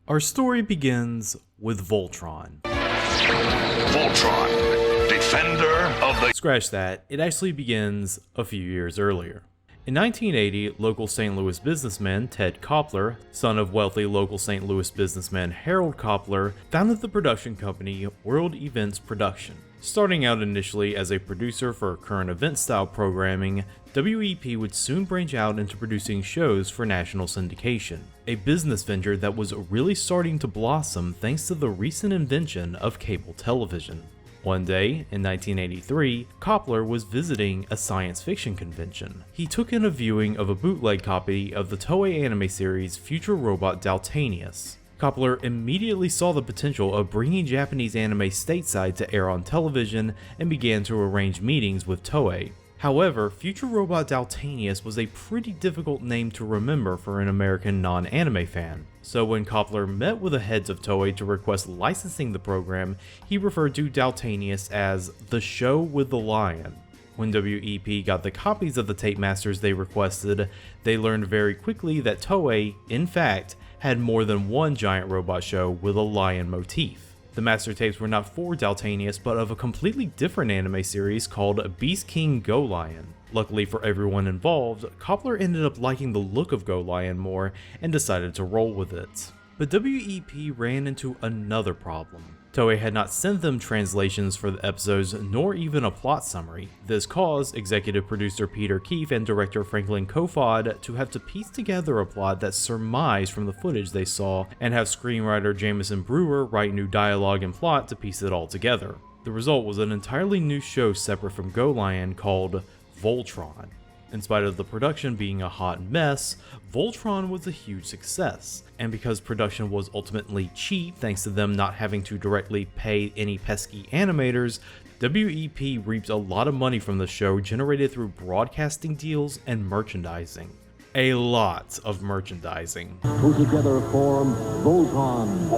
Our story begins with Voltron. Voltron, defender of the... Scratch that, it actually begins a few years earlier. In 1980, local St. Louis businessman Ted Koppler, son of wealthy local St. Louis businessman Harold Koppler, founded the production company World Events Production. Starting out initially as a producer for current event style programming, WEP would soon branch out into producing shows for national syndication, a business venture that was really starting to blossom thanks to the recent invention of cable television. One day, in 1983, Koppler was visiting a science fiction convention. He took in a viewing of a bootleg copy of the Toei anime series Future Robot Daltanius. Koppler immediately saw the potential of bringing Japanese anime stateside to air on television and began to arrange meetings with Toei. However, Future Robot Daltanius was a pretty difficult name to remember for an American non-anime fan. So when Koppler met with the heads of Toei to request licensing the program, he referred to Daltanius as the show with the lion. When WEP got the copies of the tape masters they requested, they learned very quickly that Toei, in fact, had more than one giant robot show with a lion motif. The master tapes were not for Daltanius, but of a completely different anime series called Beast King Go Lion. Luckily for everyone involved, Koppler ended up liking the look of Go Lion more and decided to roll with it. But WEP ran into another problem. Toei had not sent them translations for the episodes nor even a plot summary. This caused executive producer Peter Keefe and director Franklin Kofod to have to piece together a plot that surmised from the footage they saw and have screenwriter Jameson Brewer write new dialogue and plot to piece it all together. The result was an entirely new show separate from Go Lion called Voltron. In spite of the production being a hot mess, Voltron was a huge success, and because production was ultimately cheap thanks to them not having to directly pay any pesky animators, WEP reaped a lot of money from the show generated through broadcasting deals and merchandising. A lot of merchandising. Who together form Voltron.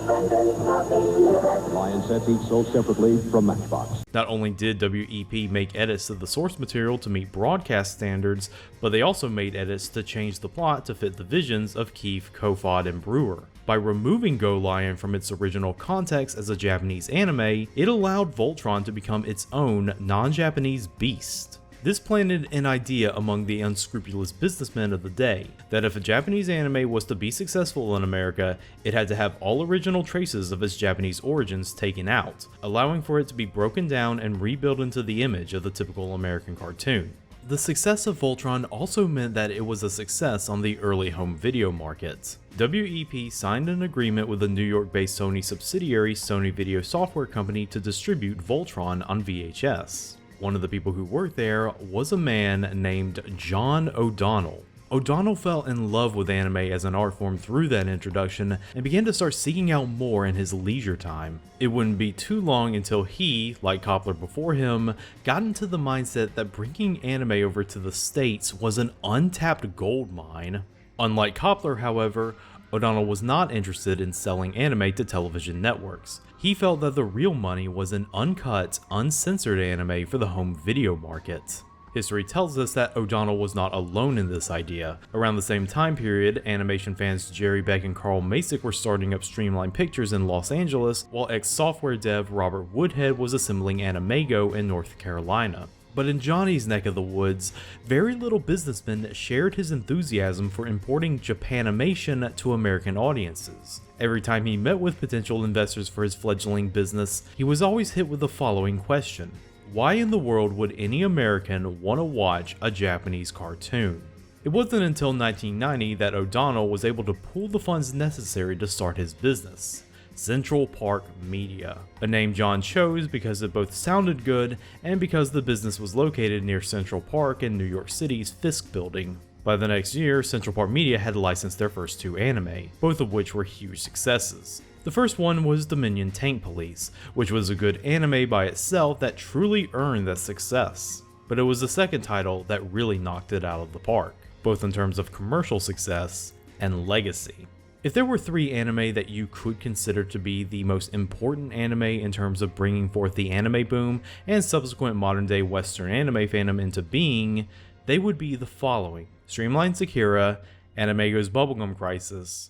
Lion sets each sold separately from Matchbox. Not only did WEP make edits to the source material to meet broadcast standards, but they also made edits to change the plot to fit the visions of Keefe, Kofod, and Brewer. By removing Go Lion from its original context as a Japanese anime, it allowed Voltron to become its own non-Japanese beast. This planted an idea among the unscrupulous businessmen of the day, that if a Japanese anime was to be successful in America, it had to have all original traces of its Japanese origins taken out, allowing for it to be broken down and rebuilt into the image of the typical American cartoon. The success of Voltron also meant that it was a success on the early home video market. WEP signed an agreement with the New York-based Sony subsidiary Sony Video Software Company to distribute Voltron on VHS. One of the people who worked there was a man named John O'Donnell. O'Donnell fell in love with anime as an art form through that introduction and began to start seeking out more in his leisure time. It wouldn't be too long until he, like Koppler before him, got into the mindset that bringing anime over to the States was an untapped gold mine. Unlike Koppler, however, O'Donnell was not interested in selling anime to television networks. He felt that the real money was in uncut, uncensored anime for the home video market. History tells us that O'Donnell was not alone in this idea. Around the same time period, animation fans Jerry Beck and Carl Masick were starting up Streamline Pictures in Los Angeles, while ex-software dev Robert Woodhead was assembling Animago in North Carolina. But in Johnny's neck of the woods, very little businessmen shared his enthusiasm for importing Japanimation to American audiences. Every time he met with potential investors for his fledgling business, he was always hit with the following question: why in the world would any American want to watch a Japanese cartoon? It wasn't until 1990 that O'Donnell was able to pool the funds necessary to start his business. Central Park Media, a name John chose because it both sounded good and because the business was located near Central Park in New York City's Fisk building. By the next year, Central Park Media had licensed their first two anime, both of which were huge successes. The first one was Dominion Tank Police, which was a good anime by itself that truly earned that success. But it was the second title that really knocked it out of the park, both in terms of commercial success and legacy. If there were three anime that you could consider to be the most important anime in terms of bringing forth the anime boom and subsequent modern day Western anime fandom into being, they would be the following: Streamline Sakura, Animego's Bubblegum Crisis,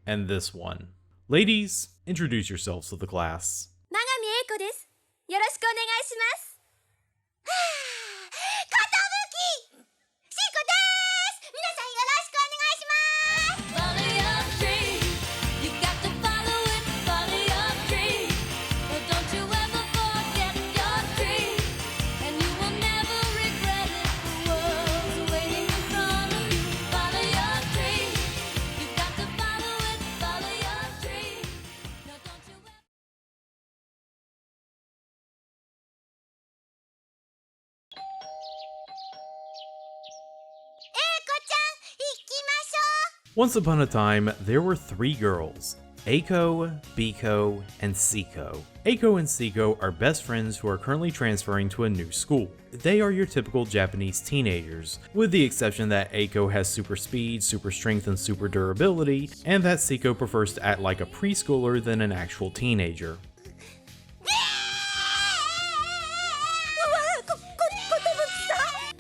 and this one. Ladies, introduce yourselves to the class. 長見英子です。よろしくお願いします。はぁ、ことぶきしーこです。皆さんよろしくお願いします。Follow your dream. You got to follow it. Follow your dream. But don't you ever forget your dream. And you will never regret it. The world's waiting in front of you. Follow your dream. You got to follow it. Follow your dream. No, don't you ever. Once upon a time, there were 3 girls, Eiko, Biko, and Seiko. Eiko and Seiko are best friends who are currently transferring to a new school. They are your typical Japanese teenagers, with the exception that Eiko has super speed, super strength, and super durability, and that Seiko prefers to act like a preschooler than an actual teenager.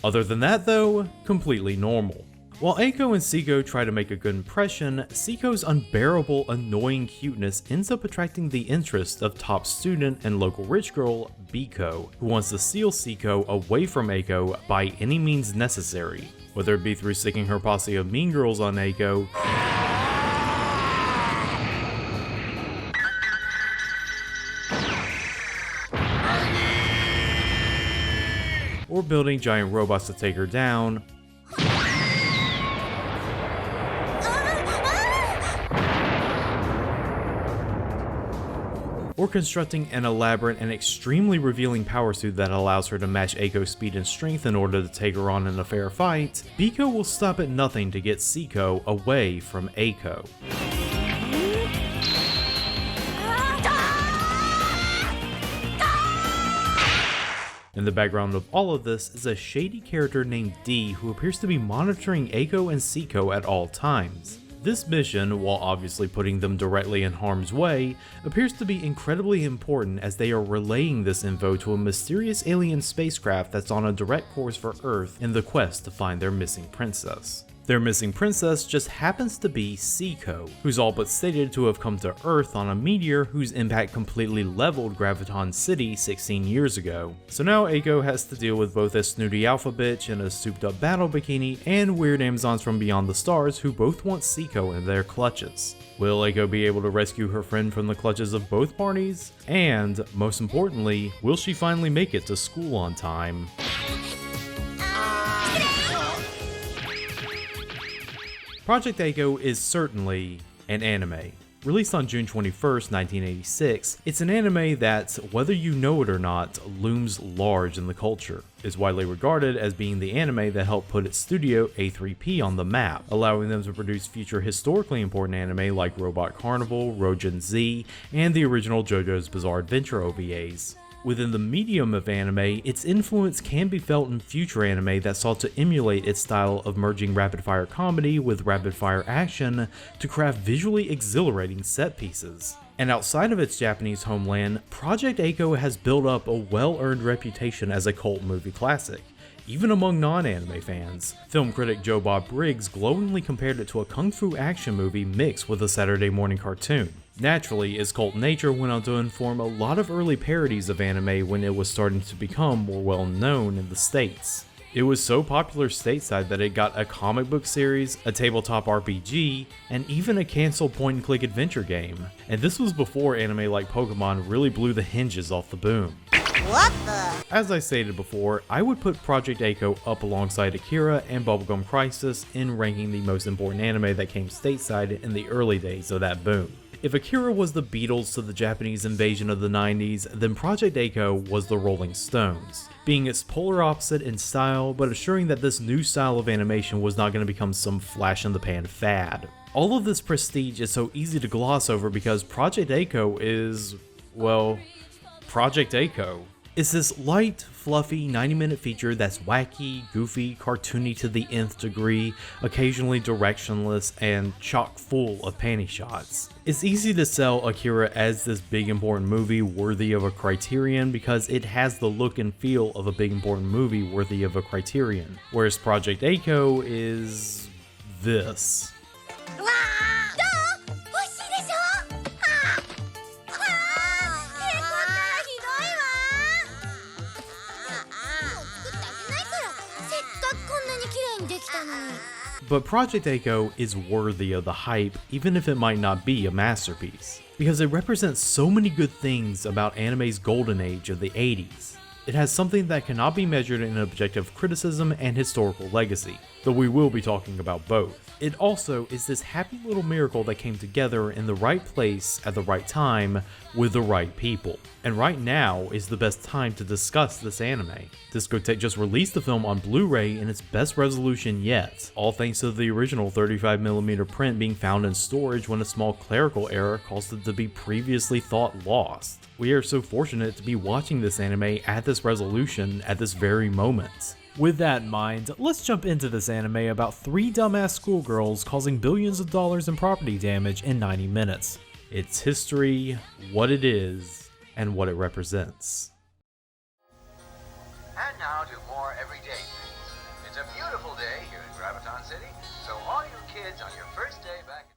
Other than that though, completely normal. While Eiko and Seiko try to make a good impression, Seiko's unbearable, annoying cuteness ends up attracting the interest of top student and local rich girl, Biko, who wants to steal Seiko away from Eiko by any means necessary, whether it be through sticking her posse of mean girls on Eiko, or building giant robots to take her down, or constructing an elaborate and extremely revealing power suit that allows her to match Eiko's speed and strength in order to take her on in a fair fight, Biko will stop at nothing to get Seiko away from Eiko. In the background of all of this is a shady character named D who appears to be monitoring Eiko and Seiko at all times. This mission, while obviously putting them directly in harm's way, appears to be incredibly important as they are relaying this info to a mysterious alien spacecraft that's on a direct course for Earth in the quest to find their missing princess. Their missing princess just happens to be Seiko, who's all but stated to have come to Earth on a meteor whose impact completely leveled Graviton City 16 years ago. So now Eiko has to deal with both a snooty alpha bitch in a souped up battle bikini and weird Amazons from beyond the stars who both want Seiko in their clutches. Will Eiko be able to rescue her friend from the clutches of both parties? And, most importantly, will she finally make it to school on time? Project Eiko is certainly an anime. Released on June 21st, 1986, it's an anime that, whether you know it or not, looms large in the culture. It's widely regarded as being the anime that helped put its studio A3P on the map, allowing them to produce future historically important anime like Robot Carnival, Rojin Z, and the original JoJo's Bizarre Adventure OVAs. Within the medium of anime, its influence can be felt in future anime that sought to emulate its style of merging rapid-fire comedy with rapid-fire action to craft visually exhilarating set pieces. And outside of its Japanese homeland, Project Eiko has built up a well-earned reputation as a cult movie classic, even among non-anime fans. Film critic Joe Bob Briggs glowingly compared it to a kung fu action movie mixed with a Saturday morning cartoon. Naturally, its cult nature went on to inform a lot of early parodies of anime when it was starting to become more well known in the States. It was so popular stateside that it got a comic book series, a tabletop RPG, and even a cancelled point-and-click adventure game. And this was before anime like Pokemon really blew the hinges off the boom. What the? As I stated before, I would put Project Eiko up alongside Akira and Bubblegum Crisis in ranking the most important anime that came stateside in the early days of that boom. If Akira was the Beatles to the Japanese invasion of the 90s, then Project Eiko was the Rolling Stones, being its polar opposite in style, but assuring that this new style of animation was not going to become some flash-in-the-pan fad. All of this prestige is so easy to gloss over because Project Eiko is, well, Project Eiko. It's this light, fluffy 90-minute feature that's wacky, goofy, cartoony to the nth degree, occasionally directionless, and chock full of Pantyshots. It's easy to sell Akira as this big important movie worthy of a Criterion because it has the look and feel of a big important movie worthy of a Criterion, whereas Project Eiko is this. But Project Echo is worthy of the hype, even if it might not be a masterpiece, because it represents so many good things about anime's golden age of the 80s. It has something that cannot be measured in objective criticism and historical legacy, though we will be talking about both. It also is this happy little miracle that came together in the right place at the right time with the right people. And right now is the best time to discuss this anime. Discotek just released the film on Blu-ray in its best resolution yet, all thanks to the original 35mm print being found in storage when a small clerical error caused it to be previously thought lost. We are so fortunate to be watching this anime at this resolution at this very moment. With that in mind, let's jump into this anime about 3 dumbass schoolgirls causing billions of dollars in property damage in 90 minutes. Its history, what it is, and what it represents. And now to more everyday things. It's a beautiful day here in Graviton City, so all you kids on your first day back...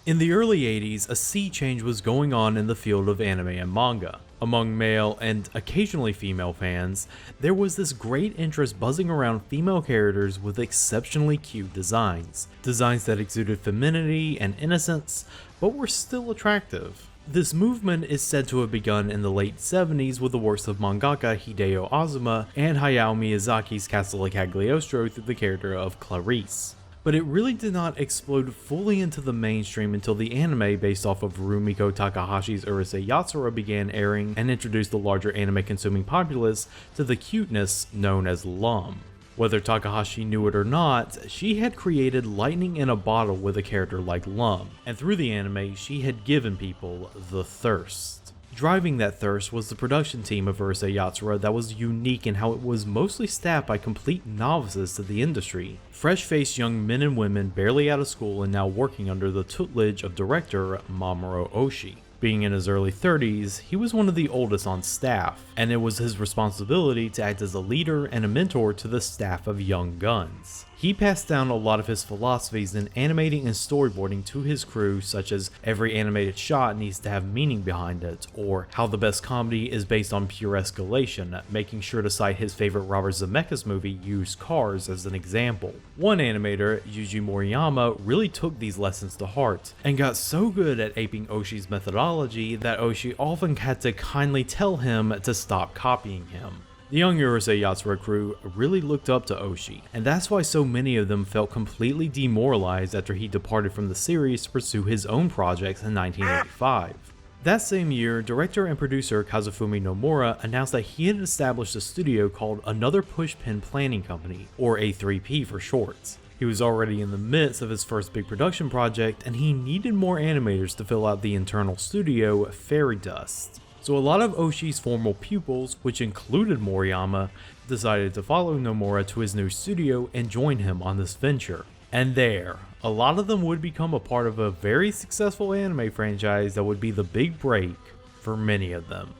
In the early 80s, a sea change was going on in the field of anime and manga. Among male and occasionally female fans, there was this great interest buzzing around female characters with exceptionally cute designs. Designs that exuded femininity and innocence, but were still attractive. This movement is said to have begun in the late 70s with the works of mangaka Hideo Azuma and Hayao Miyazaki's Castle of Cagliostro through the character of Clarice. But it really did not explode fully into the mainstream until the anime based off of Rumiko Takahashi's Urusei Yatsura began airing and introduced the larger anime consuming populace to the cuteness known as lum. Whether Takahashi knew it or not, she had created lightning in a bottle with a character like Lum, and through the anime she had given people the thirst. Driving that thirst was the production team of Urusei Yatsura that was unique in how it was mostly staffed by complete novices to the industry. Fresh-faced young men and women barely out of school and now working under the tutelage of director Mamoru Oshii. Being in his early 30s, he was one of the oldest on staff, and it was his responsibility to act as a leader and a mentor to the staff of young guns. He passed down a lot of his philosophies in animating and storyboarding to his crew, such as every animated shot needs to have meaning behind it, or how the best comedy is based on pure escalation, making sure to cite his favorite Robert Zemeckis movie, Used Cars, as an example. One animator, Yuji Moriyama, really took these lessons to heart, and got so good at aping Oshii's methodology that Oshii often had to kindly tell him to stop copying him. The young Urusei Yatsura crew really looked up to Oshii, and that's why so many of them felt completely demoralized after he departed from the series to pursue his own projects in 1985. That same year, director and producer Kazufumi Nomura announced that he had established a studio called Another Pushpin Planning Company, or A3P for short. He was already in the midst of his first big production project, and he needed more animators to fill out the internal studio, Fairy Dust. So a lot of Oshii's former pupils, which included Moriyama, decided to follow Nomura to his new studio and join him on this venture. And there, a lot of them would become a part of a very successful anime franchise that would be the big break for many of them.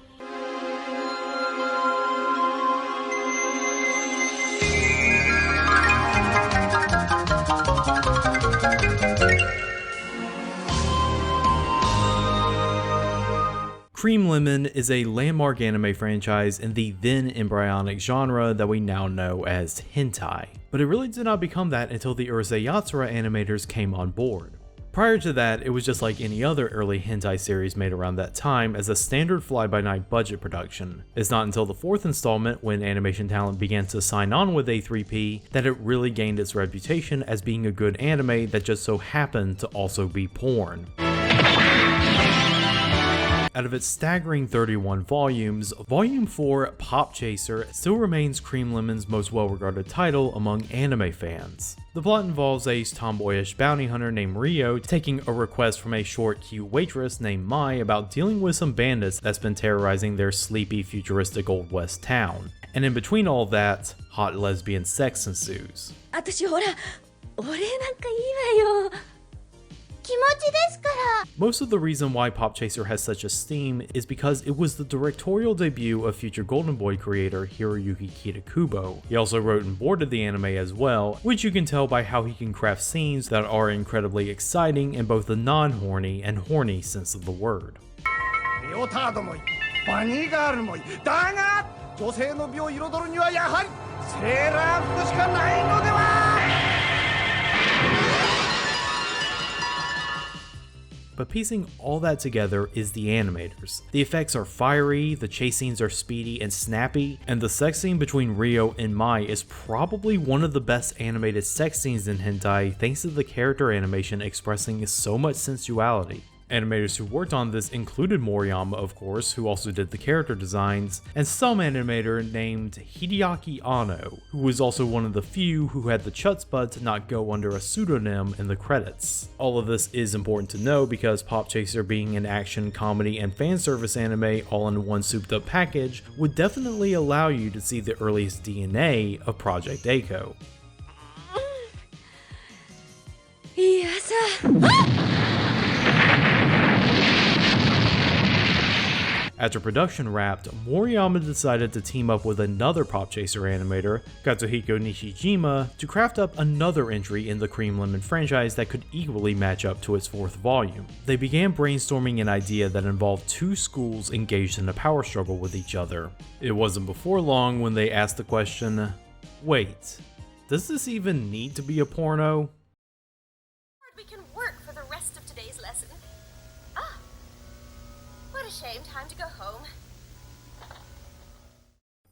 Cream Lemon is a landmark anime franchise in the then embryonic genre that we now know as hentai, but it really did not become that until the Urusei Yatsura animators came on board. Prior to that, it was just like any other early hentai series made around that time as a standard fly-by-night budget production. It's not until the 4th installment, when animation talent began to sign on with A3P, that it really gained its reputation as being a good anime that just so happened to also be porn. Out of its staggering 31 volumes, Volume 4, Pop Chaser, still remains Cream Lemon's most well-regarded title among anime fans. The plot involves a tomboyish bounty hunter named Rio taking a request from a short, cute waitress named Mai about dealing with some bandits that's been terrorizing their sleepy, futuristic Old West town. And in between all that, hot lesbian sex ensues. 私ほら、お礼なんかいいわよ。 Most of the reason why Pop Chaser has such esteem is because it was the directorial debut of future Golden Boy creator Hiroyuki Kitakubo. He also wrote and boarded the anime as well, which you can tell by how he can craft scenes that are incredibly exciting in both the non-horny and horny sense of the word. but piecing all that together is the animators. The effects are fiery, the chase scenes are speedy and snappy, and the sex scene between Ryo and Mai is probably one of the best animated sex scenes in hentai thanks to the character animation expressing so much sensuality. Animators who worked on this included Moriyama, of course, who also did the character designs, and some animator named Hideaki Anno, who was also one of the few who had the chutzpah to not go under a pseudonym in the credits. All of this is important to know because Pop Chaser being an action, comedy, and fan service anime all in one souped up package would definitely allow you to see the earliest DNA of Project A-ko. After production wrapped, Moriyama decided to team up with another Pop Chaser animator, Katsuhiko Nishijima, to craft up another entry in the Cream Lemon franchise that could equally match up to its fourth volume. They began brainstorming an idea that involved two schools engaged in a power struggle with each other. It wasn't before long when they asked the question, wait, does this even need to be a porno? We can work for the rest of today's lesson. What a shame, time to go home.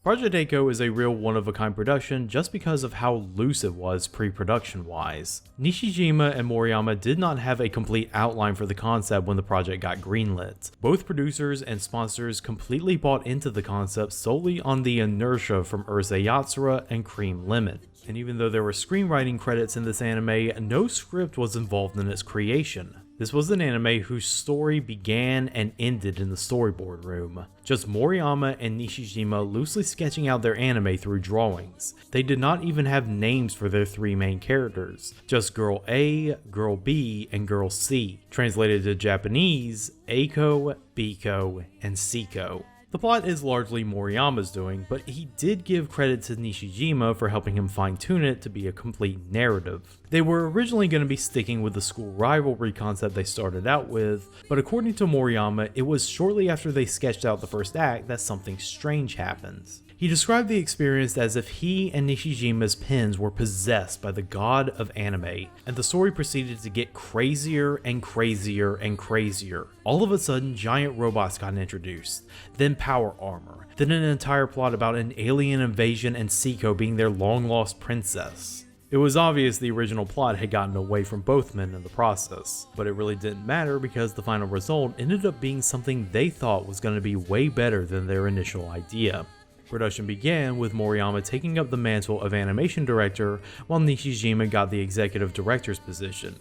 Project A-ko is a real one-of-a-kind production just because of how loose it was pre-production wise. Nishijima and Moriyama did not have a complete outline for the concept when the project got greenlit. Both producers and sponsors completely bought into the concept solely on the inertia from Urusei Yatsura and Cream Lemon. And even though there were screenwriting credits in this anime, no script was involved in its creation. This was an anime whose story began and ended in the storyboard room. Just Moriyama and Nishijima loosely sketching out their anime through drawings. They did not even have names for their three main characters, just Girl A, Girl B, and Girl C. Translated to Japanese, A-ko, B-ko, and C-ko. The plot is largely Moriyama's doing, but he did give credit to Nishijima for helping him fine-tune it to be a complete narrative. They were originally going to be sticking with the school rivalry concept they started out with, but according to Moriyama, it was shortly after they sketched out the first act that something strange happened. He described the experience as if he and Nishijima's pens were possessed by the god of anime, and the story proceeded to get crazier and crazier and crazier. All of a sudden, giant robots got introduced, then power armor, then an entire plot about an alien invasion and C-ko being their long-lost princess. It was obvious the original plot had gotten away from both men in the process, but it really didn't matter because the final result ended up being something they thought was going to be way better than their initial idea. Production began with Moriyama taking up the mantle of animation director, while Nishijima got the executive director's position.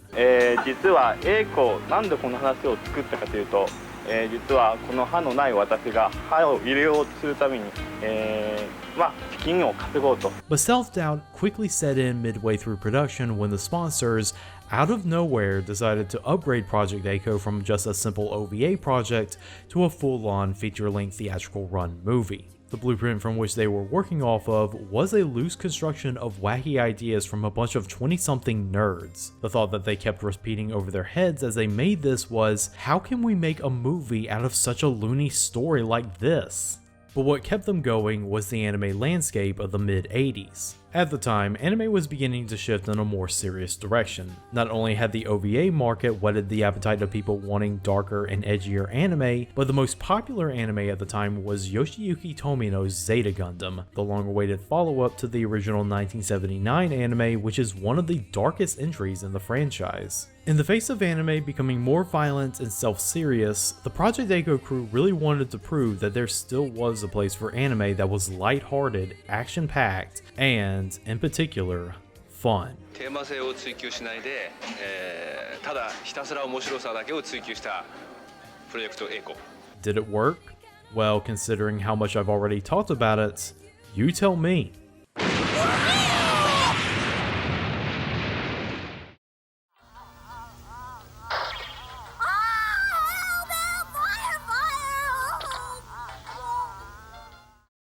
実は A 子なんでこの話を作ったかというと、実はこの歯のない私が歯を入れようとするために、資金を稼ごうと。But self-doubt quickly set in midway through production when the sponsors, out of nowhere, decided to upgrade Project A-ko from just a simple OVA project to a full-on feature-length theatrical run movie. The blueprint from which they were working off of was a loose construction of wacky ideas from a bunch of 20-something nerds. The thought that they kept repeating over their heads as they made this was, how can we make a movie out of such a loony story like this? But what kept them going was the anime landscape of the mid-80s. At the time, anime was beginning to shift in a more serious direction. Not only had the OVA market whetted the appetite of people wanting darker and edgier anime, but the most popular anime at the time was Yoshiyuki Tomino's Zeta Gundam, the long-awaited follow-up to the original 1979 anime, which is one of the darkest entries in the franchise. In the face of anime becoming more violent and self-serious, the Project A-ko crew really wanted to prove that there still was a place for anime that was lighthearted, action-packed, and, in particular, fun. テーマ性を追求しないで、ただひたすら面白さだけを追求したプロジェクト A-ko. Did it work? Well, considering how much I've already talked about it, you tell me.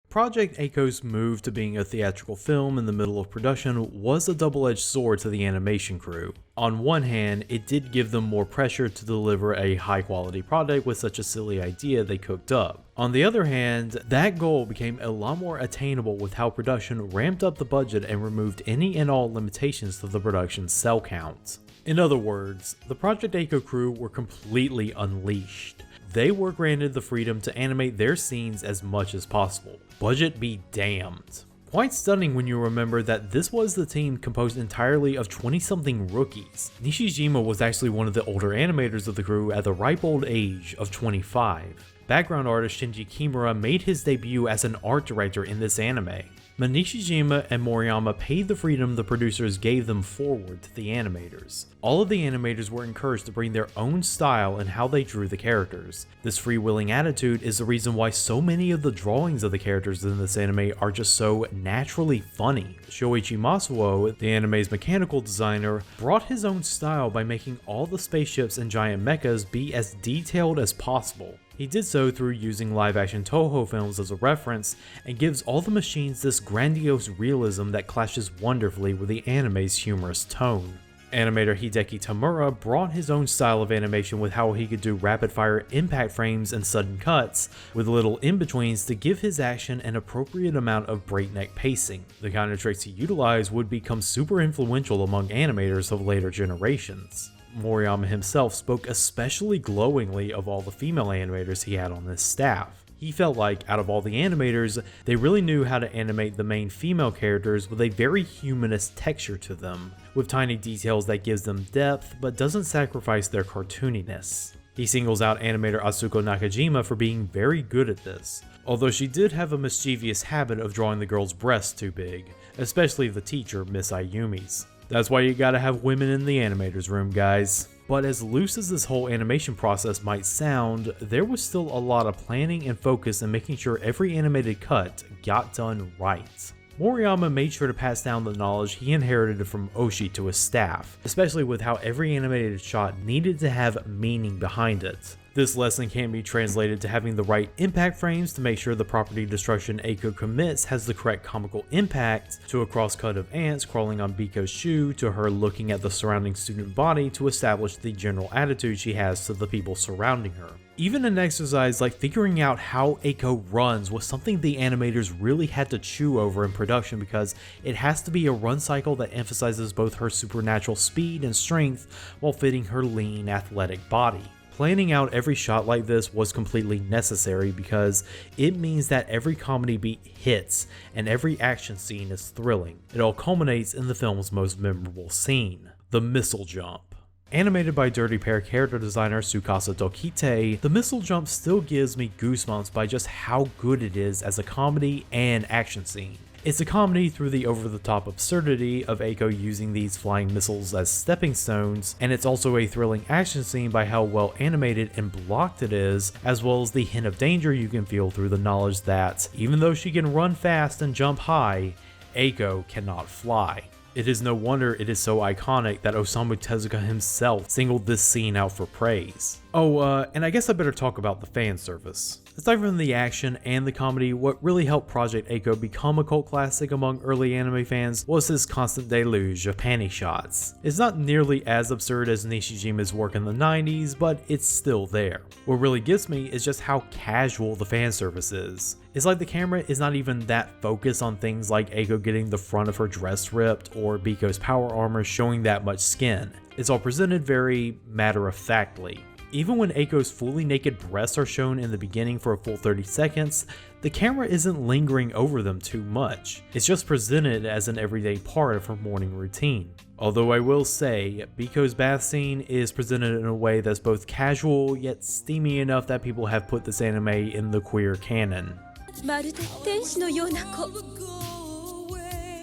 Project A-ko's move to being a theatrical film in the middle of production was a double-edged sword to the animation crew. On one hand, it did give them more pressure to deliver a high-quality product with such a silly idea they cooked up. On the other hand, that goal became a lot more attainable with how production ramped up the budget and removed any and all limitations to the production cell count. In other words, the Project Echo crew were completely unleashed. They were granted the freedom to animate their scenes as much as possible. Budget be damned. Quite stunning when you remember that this was the team composed entirely of 20-something rookies. Nishijima was actually one of the older animators of the crew at the ripe old age of 25. Background artist Shinji Kimura made his debut as an art director in this anime. But Nishijima and Moriyama paid the freedom the producers gave them forward to the animators. All of the animators were encouraged to bring their own style in how they drew the characters. This freewheeling attitude is the reason why so many of the drawings of the characters in this anime are just so naturally funny. Shoichi Masuo, the anime's mechanical designer, brought his own style by making all the spaceships and giant mechas be as detailed as possible. He did so through using live-action Toho films as a reference, and gives all the machines this grandiose realism that clashes wonderfully with the anime's humorous tone. Animator Hideki Tamura brought his own style of animation with how he could do rapid-fire impact frames and sudden cuts, with little in-betweens to give his action an appropriate amount of breakneck pacing. The kind of tricks he utilized would become super influential among animators of later generations. Moriyama himself spoke especially glowingly of all the female animators he had on his staff. He felt like, out of all the animators, they really knew how to animate the main female characters with a very humanist texture to them, with tiny details that gives them depth but doesn't sacrifice their cartooniness. He singles out animator Asuko Nakajima for being very good at this, although she did have a mischievous habit of drawing the girl's breasts too big, especially the teacher, Miss Ayumi's. That's why you gotta have women in the animators room, guys. But as loose as this whole animation process might sound, there was still a lot of planning and focus in making sure every animated cut got done right. Moriyama made sure to pass down the knowledge he inherited from Oshii to his staff, especially with how every animated shot needed to have meaning behind it. This lesson can be translated to having the right impact frames to make sure the property destruction Eiko commits has the correct comical impact, to a cross-cut of ants crawling on Biko's shoe, to her looking at the surrounding student body to establish the general attitude she has to the people surrounding her. Even an exercise like figuring out how Eiko runs was something the animators really had to chew over in production, because it has to be a run cycle that emphasizes both her supernatural speed and strength while fitting her lean, athletic body. Planning out every shot like this was completely necessary because it means that every comedy beat hits and every action scene is thrilling. It all culminates in the film's most memorable scene, the missile jump. Animated by Dirty Pair character designer Tsukasa Tokite, the missile jump still gives me goosebumps by just how good it is as a comedy and action scene. It's a comedy through the over-the-top absurdity of Eiko using these flying missiles as stepping stones, and it's also a thrilling action scene by how well animated and blocked it is, as well as the hint of danger you can feel through the knowledge that, even though she can run fast and jump high, Eiko cannot fly. It is no wonder it is so iconic that Osamu Tezuka himself singled this scene out for praise. Oh, and I guess I better talk about the fan service. Aside from the action and the comedy, what really helped Project Echo become a cult classic among early anime fans was his constant deluge of Pantyshots. It's not nearly as absurd as Nishijima's work in the 90s, but it's still there. What really gets me is just how casual the fan service is. It's like the camera is not even that focused on things like Eiko getting the front of her dress ripped or Biko's power armor showing that much skin. It's all presented very matter-of-factly. Even when Eiko's fully naked breasts are shown in the beginning for a full 30 seconds, the camera isn't lingering over them too much. It's just presented as an everyday part of her morning routine. Although I will say, Biko's bath scene is presented in a way that's both casual yet steamy enough that people have put this anime in the queer canon. まるで天使のような子。あ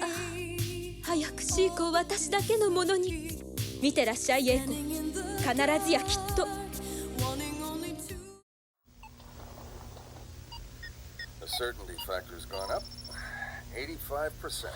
あ、早くシーコを私だけのものに。見てらっしゃい、エイコ。必ずやきっと。The certainty factor's gone up 85%.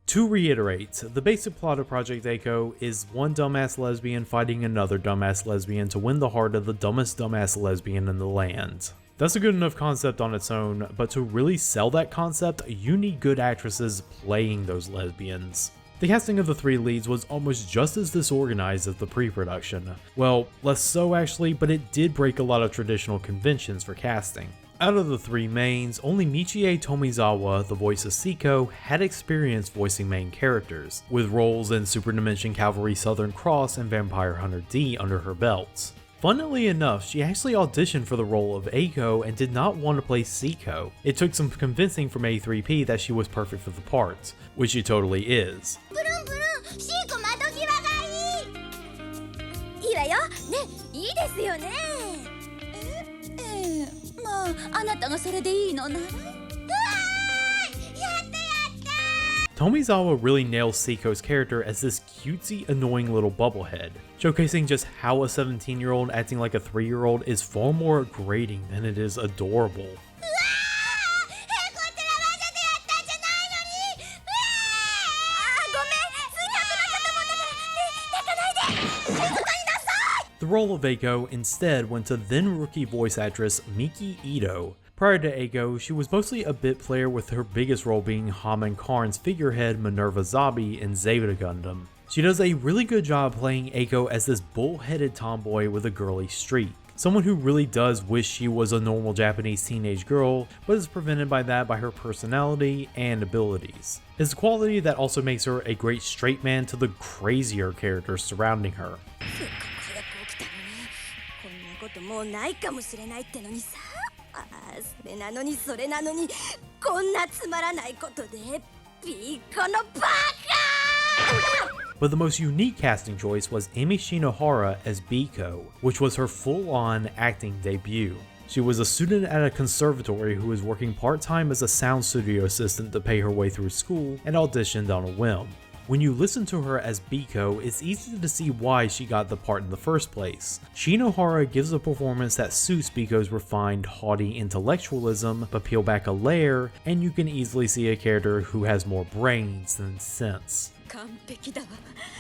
To reiterate, the basic plot of Project Echo is one dumbass lesbian fighting another dumbass lesbian to win the heart of the dumbest dumbass lesbian in the land. That's a good enough concept on its own, but to really sell that concept, you need good actresses playing those lesbians. The casting of the three leads was almost just as disorganized as the pre-production. Well, less so actually, but it did break a lot of traditional conventions for casting. Out of the three mains, only Michie Tomizawa, the voice of Seiko, had experience voicing main characters, with roles in Super Dimension Cavalry Southern Cross and Vampire Hunter D under her belts. Funnily enough, she actually auditioned for the role of Eiko and did not want to play Seiko. It took some convincing from A3P that she was perfect for the part, which she totally is. プルンプルンシーコ窓際がいい。いいわよね、いいですよね。まああなたがそれでいいのなら。うわー、やったやった。 Tomizawa really nails Seiko's character as this cutesy, annoying little bubblehead, showcasing just how a 17-year-old acting like a 3-year-old is far more grating than it is adorable. The role of Eiko instead went to then rookie voice actress Miki Ito. Prior to Eiko, she was mostly a bit player, with her biggest role being Haman Karn's figurehead Minerva Zabi in Zeta Gundam. She does a really good job playing Eiko as this bull-headed tomboy with a girly streak. Someone who really does wish she was a normal Japanese teenage girl, but is prevented by that by her personality and abilities. It's a quality that also makes her a great straight man to the crazier characters surrounding her. もうないかもしれないってのにさ。ああ、それなのにそれなのにこんなつまらないことでピーコのバカ。 But the most unique casting choice was Emi Shinohara as Biko, which was her full-on acting debut. She was a student at a conservatory who was working part-time as a sound studio assistant to pay her way through school and auditioned on a whim. When you listen to her as Biko, it's easy to see why she got the part in the first place. Shinohara gives a performance that suits Biko's refined, haughty intellectualism, but peel back a layer, and you can easily see a character who has more brains than sense. 完璧だわ、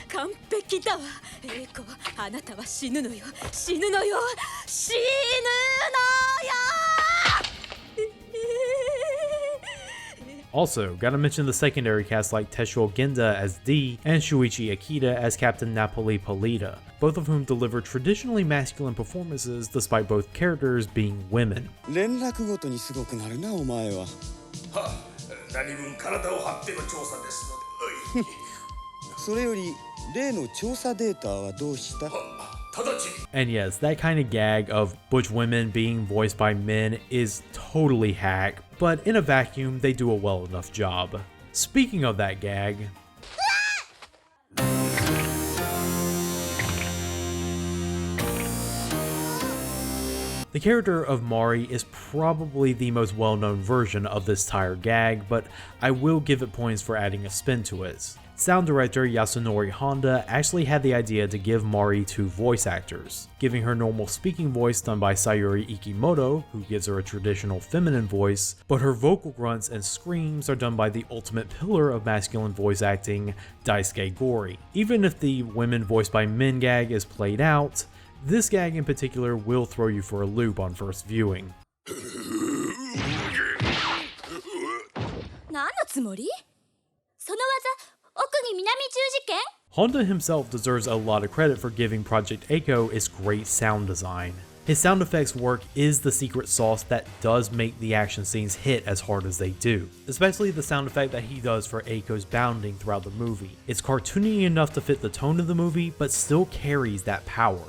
完璧だわ。エイコ、あなたは死ぬのよ、死ぬのよ、死ぬのよ。 Also, gotta mention the secondary cast like Teshuo Genda as D and Shuichi Akita as Captain Napoli Polita, both of whom deliver traditionally masculine performances despite both characters being women. 連絡ごとにすごくなるなお前は。はあ、何分体を張っての調査ですので。それより例の調査データはどうした？ And yes, that kind of gag of butch women being voiced by men is totally hack, but in a vacuum, they do a well enough job. Speaking of that gag, the character of Mari is probably the most well-known version of this tired gag, but I will give it points for adding a spin to it. Sound director Yasunori Honda actually had the idea to give Mari 2 voice actors, giving her normal speaking voice done by Sayuri Ikimoto, who gives her a traditional feminine voice, but her vocal grunts and screams are done by the ultimate pillar of masculine voice acting, Daisuke Gori. Even if the women voiced by men gag is played out, this gag in particular will throw you for a loop on first viewing. 何のつもり？その技 Honda himself deserves a lot of credit for giving Project Eiko its great sound design. His sound effects work is the secret sauce that does make the action scenes hit as hard as they do, especially the sound effect that he does for Eiko's bounding throughout the movie. It's cartoony enough to fit the tone of the movie, but still carries that power.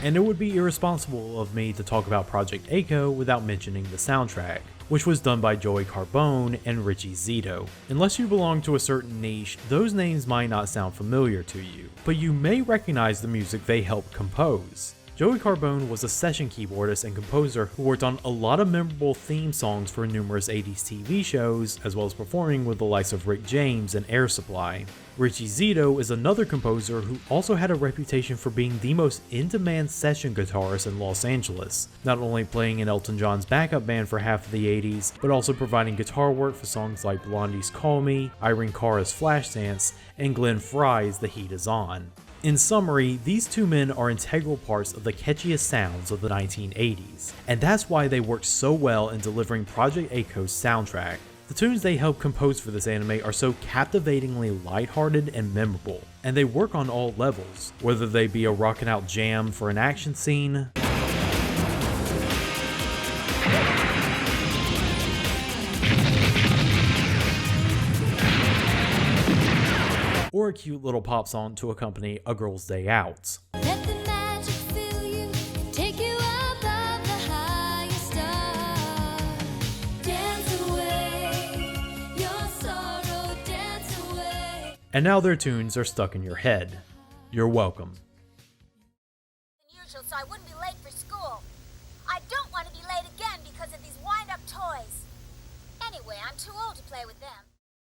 And it would be irresponsible of me to talk about Project Eiko without mentioning the soundtrack, which was done by Joey Carbone and Richie Zito. Unless you belong to a certain niche, those names might not sound familiar to you, but you may recognize the music they helped compose. Joey Carbone was a session keyboardist and composer who worked on a lot of memorable theme songs for numerous 80s TV shows, as well as performing with the likes of Rick James and Air Supply. Richie Zito is another composer who also had a reputation for being the most in-demand session guitarist in Los Angeles, not only playing in Elton John's backup band for half of the 80s, but also providing guitar work for songs like Blondie's Call Me, Irene Cara's Flashdance, and Glenn Frey's The Heat Is On. In summary, these two men are integral parts of the catchiest sounds of the 1980s, and that's why they worked so well in delivering Project Eiko's soundtrack. The tunes they helped compose for this anime are so captivatingly lighthearted and memorable, and they work on all levels, whether they be a rockin' out jam for an action scene, or a cute little pop song to accompany a girl's day out. Let the magic fill you, take you above the highest star. Dance away your sorrow, dance away. And now their tunes are stuck in your head. You're welcome. Usual, so I wouldn't be late for school. I don't want to be late again because of these wind-up toys. Anyway, I'm too old to play with them.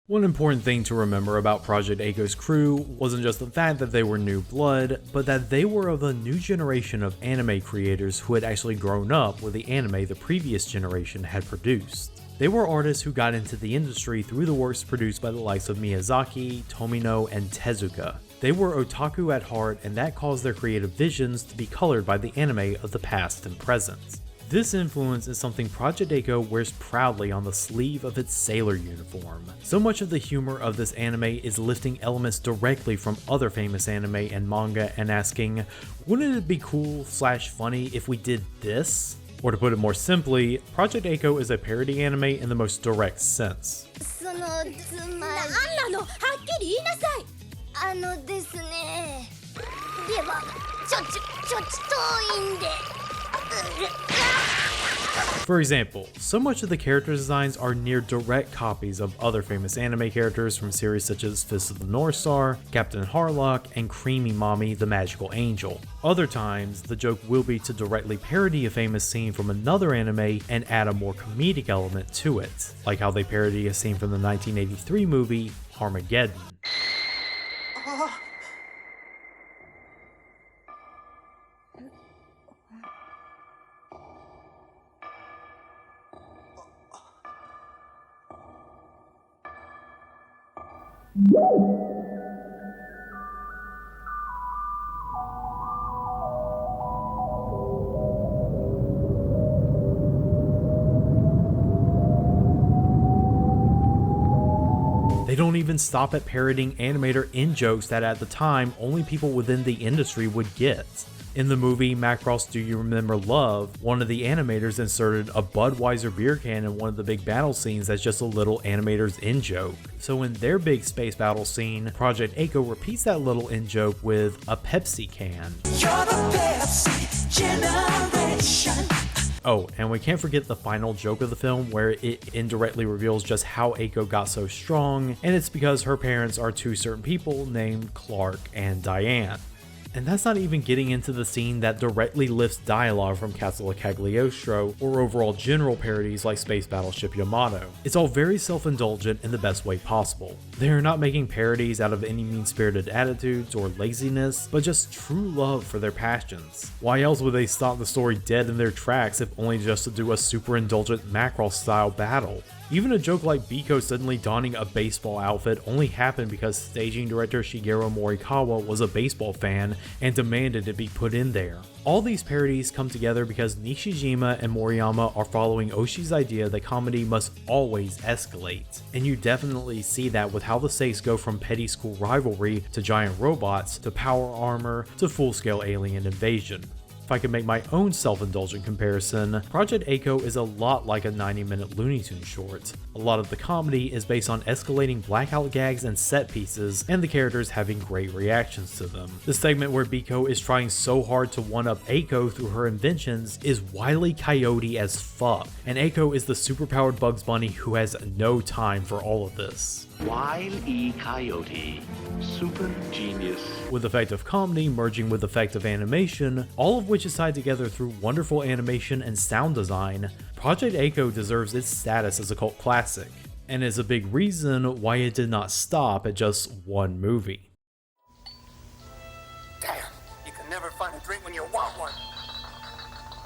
One important thing to remember about Project A-ko's crew wasn't just the fact that they were new blood, but that they were of a new generation of anime creators who had actually grown up with the anime the previous generation had produced. They were artists who got into the industry through the works produced by the likes of Miyazaki, Tomino, and Tezuka. They were otaku at heart, and that caused their creative visions to be colored by the anime of the past and present. This influence is something Project A-ko wears proudly on the sleeve of its sailor uniform. So much of the humor of this anime is lifting elements directly from other famous anime and manga and asking, wouldn't it be cool / funny if we did this? Or to put it more simply, Project A-ko is a parody anime in the most direct sense. 何なの、はっきり言いなさい。ですね。では、ちょっと遠いんで。For example, so much of the character designs are near direct copies of other famous anime characters from series such as Fist of the North Star, Captain Harlock, and Creamy Mommy the Magical Angel. Other times, the joke will be to directly parody a famous scene from another anime and add a more comedic element to it, like how they parody a scene from the 1983 movie Armageddon. They don't even stop at parodying animator in-jokes that at the time only people within the industry would get. In the movie Macross Do You Remember Love, one of the animators inserted a Budweiser beer can in one of the big battle scenes as just a little animator's in-joke. So in their big space battle scene, Project A-ko repeats that little in-joke with a Pepsi can. You're the Pepsi generation. Oh, and we can't forget the final joke of the film where it indirectly reveals just how A-ko got so strong, and it's because her parents are two certain people named Clark and Diane. And that's not even getting into the scene that directly lifts dialogue from Castle of Cagliostro or overall general parodies like Space Battleship Yamato. It's all very self-indulgent in the best way possible. They are not making parodies out of any mean-spirited attitudes or laziness, but just true love for their passions. Why else would they stop the story dead in their tracks if only just to do a super indulgent Macross-style battle? Even a joke like Biko suddenly donning a baseball outfit only happened because staging director Shigeru Morikawa was a baseball fan and demanded it be put in there. All these parodies come together because Nishijima and Moriyama are following Oshii's idea that comedy must always escalate. And you definitely see that with how the stakes go from petty school rivalry to giant robots to power armor to full-scale alien invasion. If I could make my own self-indulgent comparison, Project A-ko is a lot like a 90-minute Looney Tunes short. A lot of the comedy is based on escalating blackout gags and set pieces, and the characters having great reactions to them. The segment where Biko is trying so hard to one-up A-ko through her inventions is Wile E. Coyote as fuck, and A-ko is the superpowered Bugs Bunny who has no time for all of this. Wile E. Coyote, super genius. With effective comedy merging with effective animation, all of which is tied together through wonderful animation and sound design, Project A-ko deserves its status as a cult classic, and is a big reason why it did not stop at just one movie. Damn, you can never find a drink when you want one.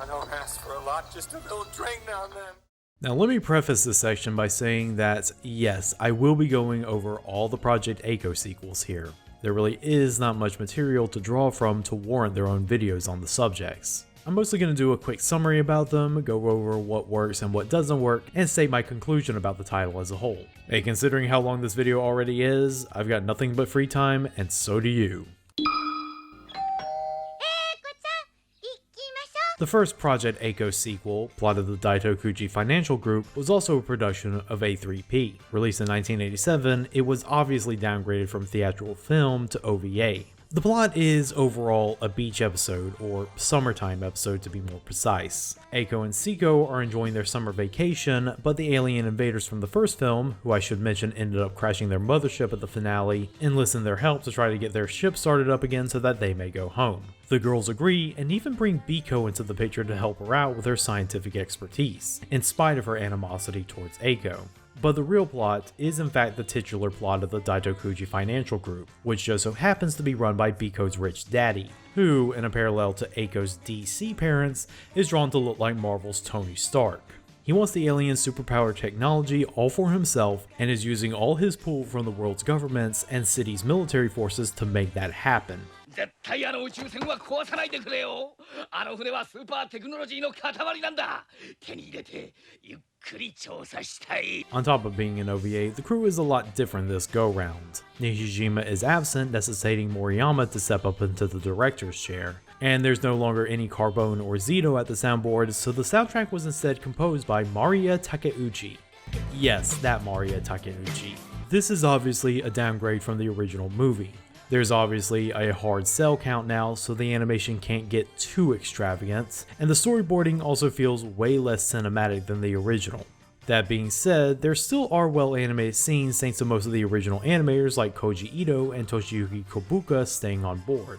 I don't ask for a lot, just a little drink now and then. Now let me preface this section by saying that yes, I will be going over all the Project A-ko sequels here. There really is not much material to draw from to warrant their own videos on the subjects. I'm mostly going to do a quick summary about them, go over what works and what doesn't work, and state my conclusion about the title as a whole. Hey, considering how long this video already is, I've got nothing but free time, and so do you. The first Project A-ko sequel, plot of the Daitokuji Financial Group, was also a production of A3P. Released in 1987, it was obviously downgraded from theatrical film to OVA. The plot is overall a beach episode, or summertime episode to be more precise. A-ko and Seiko are enjoying their summer vacation, but the alien invaders from the first film, who I should mention ended up crashing their mothership at the finale, enlist their help to try to get their ship started up again so that they may go home. The girls agree and even bring Biko into the picture to help her out with her scientific expertise, in spite of her animosity towards A-ko. But the real plot is in fact the titular plot of the Daitokuji Financial Group, which just so happens to be run by Biko's rich daddy, who, in a parallel to A-ko's DC parents, is drawn to look like Marvel's Tony Stark. He wants the alien superpower technology all for himself and is using all his pull from the world's governments and city's military forces to make that happen. On top of being an OVA, the crew is a lot different this go-round. Nishijima is absent, necessitating Moriyama to step up into the director's chair. And there's no longer any Carbone or Zito at the soundboard, so the soundtrack was instead composed by Maria Takeuchi. Yes, that Maria Takeuchi. This is obviously a downgrade from the original movie. There's obviously a hard cell count now, so the animation can't get too extravagant, and the storyboarding also feels way less cinematic than the original. That being said, there still are well animated scenes thanks to most of the original animators like Koji Ito and Toshiyuki Kobuka staying on board.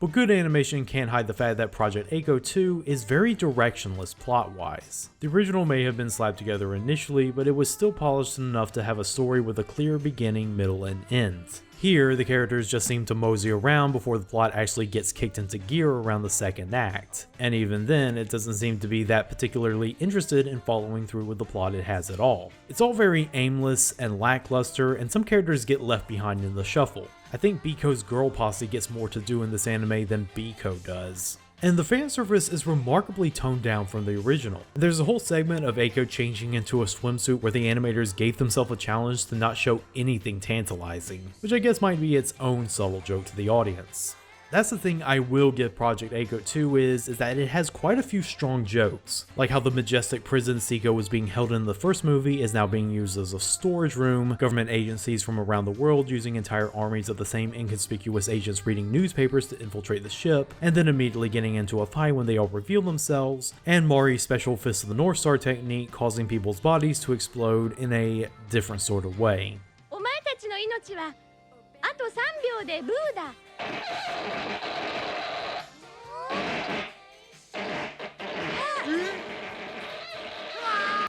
But good animation can't hide the fact that Project A-ko 2 is very directionless plot-wise. The original may have been slapped together initially, but it was still polished enough to have a story with a clear beginning, middle, and end. Here, the characters just seem to mosey around before the plot actually gets kicked into gear around the second act. And even then, it doesn't seem to be that particularly interested in following through with the plot it has at all. It's all very aimless and lackluster, and some characters get left behind in the shuffle. I think Biko's girl posse gets more to do in this anime than Biko does. And the fan service is remarkably toned down from the original. There's a whole segment of A-ko changing into a swimsuit where the animators gave themselves a challenge to not show anything tantalizing, which I guess might be its own subtle joke to the audience. That's the thing I will give Project A-ko 2 is that it has quite a few strong jokes, like how the majestic prison Seiko was being held in the first movie is now being used as a storage room, government agencies from around the world using entire armies of the same inconspicuous agents reading newspapers to infiltrate the ship, and then immediately getting into a fight when they all reveal themselves, and Mari's special Fist of the North Star technique causing people's bodies to explode in a different sort of way.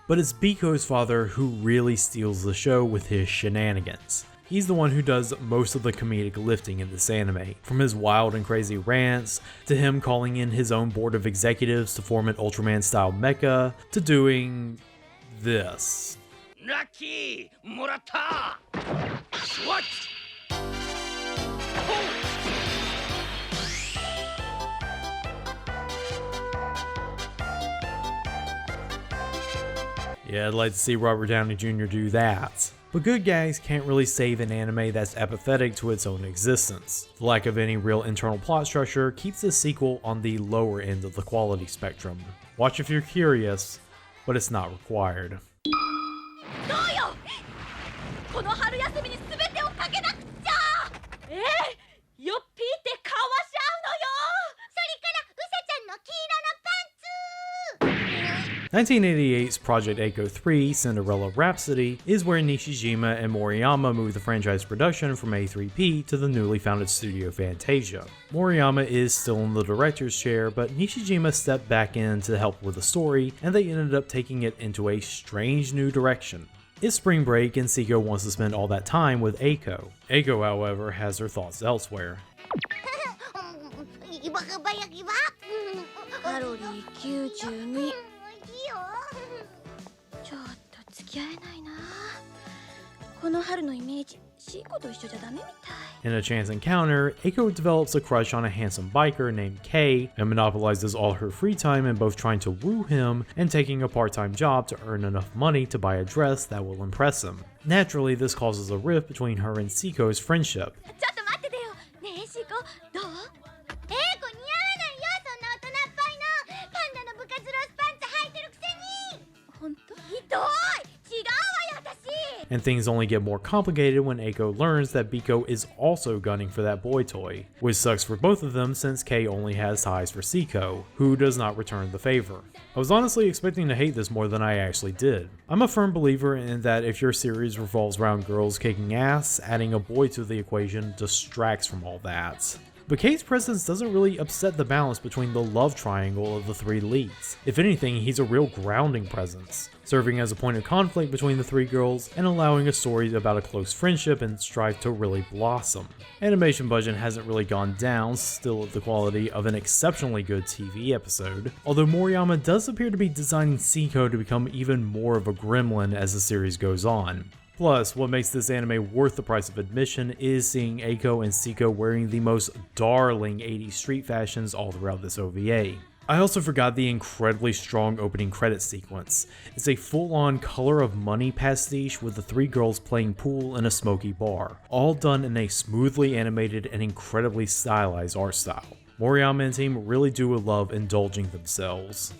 But it's Biko's father who really steals the show with his shenanigans. He's the one who does most of the comedic lifting in this anime, from his wild and crazy rants, to him calling in his own board of executives to form an Ultraman-style mecha, to doing this. Lucky! Murata! What? Yeah, I'd like to see Robert Downey Jr. do that. But good gags can't really save an anime that's apathetic to its own existence. The lack of any real internal plot structure keeps this sequel on the lower end of the quality spectrum. Watch if you're curious, but it's not required. (1988's Project A-ko 3, Cinderella Rhapsody, is where Nishijima and Moriyama moved the franchise production from A3P to the newly founded studio Fantasia. Moriyama is still in the director's chair, but Nishijima stepped back in to help with the story, and they ended up taking it into a strange new direction. It's spring break and Seiko wants to spend all that time with A-ko. A-ko, however, has her thoughts elsewhere. ちょっと付き合えないな。この春のイメージ、シーコと一緒じゃダメみたい。 In a chance encounter, Eiko develops a crush on a handsome biker named Kei and monopolizes all her free time in both trying to woo him and taking a part-time job to earn enough money to buy a dress that will impress him. Naturally, this causes a rift between her and Seiko's friendship. ちょっと待っててよ。ねえシーコ、どう？エイコ似合わないよ、そんな大人っぽいの。パンダの部活ロスパンツ履いてるくせに。ほんと？ひどい。違うわよ私。 And things only get more complicated when Eiko learns that Biko is also gunning for that boy toy, which sucks for both of them since Kei only has ties for Seiko, who does not return the favor. I was honestly expecting to hate this more than I actually did. I'm a firm believer in that if your series revolves around girls kicking ass, adding a boy to the equation distracts from all that. But Kei's presence doesn't really upset the balance between the love triangle of the three leads. If anything, he's a real grounding presence, serving as a point of conflict between the three girls and allowing a story about a close friendship and strive to really blossom. Animation budget hasn't really gone down, still at the quality of an exceptionally good TV episode, although Moriyama does appear to be designing Seiko to become even more of a gremlin as the series goes on. Plus, what makes this anime worth the price of admission is seeing Eiko and Seiko wearing the most darling 80s street fashions all throughout this OVA. I also forgot the incredibly strong opening credits sequence. It's a full-on Color of Money pastiche with the three girls playing pool in a smoky bar, all done in a smoothly animated and incredibly stylized art style. Moriyama and team really do love indulging themselves.